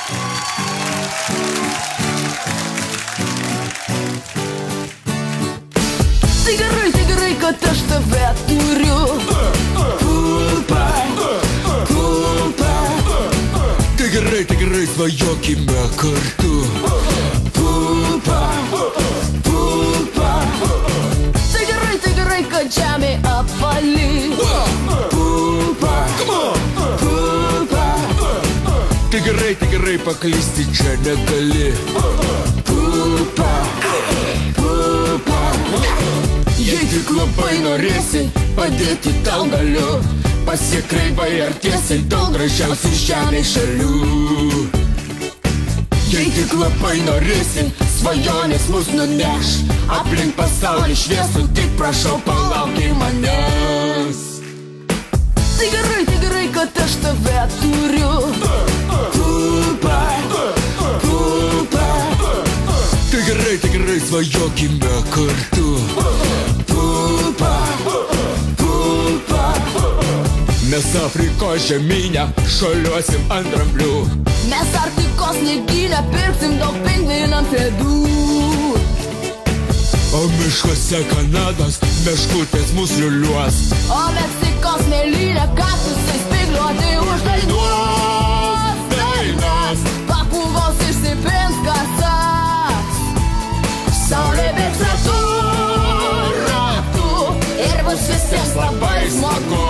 Tai gerai, kad aš tave turiu. Pulpa, pulpa. Tai gerai, svajokime kartu. Pulpa, pulpa. Tai gerai, kad žemė apvali. Pulpa, pulpa. Tai gerai, paklysti čia negali. Pulpa, pulpa. Jei tik labai norėsi, padėti tau galiu. Pasikreipai ar tiesiai daug gražiausių žemės šalių. Jei tik labai norėsi, svajonės mus nuneš. Aplink pasaulį šviesų, tik prašau palauki manęs. Tai gerai, kad aš tave turiu. Pulpa, pulpa. Tai gerai, svajokime kartu. Pulpa, pulpa. Mes Afrikos žemynę šuoliuosim ant dramblių. Mes Arktikos sniegyne pirksim daug pingvinų ant ledų. O miškuose Kanados meškutės mus liuliuos. O Meksikos mėlynė kaktusai spygliuoti uždainuos dainas. Papūgos išsipins kasas. Saulė bėgs ratu, ratu. Ir bus visiems labai smagu.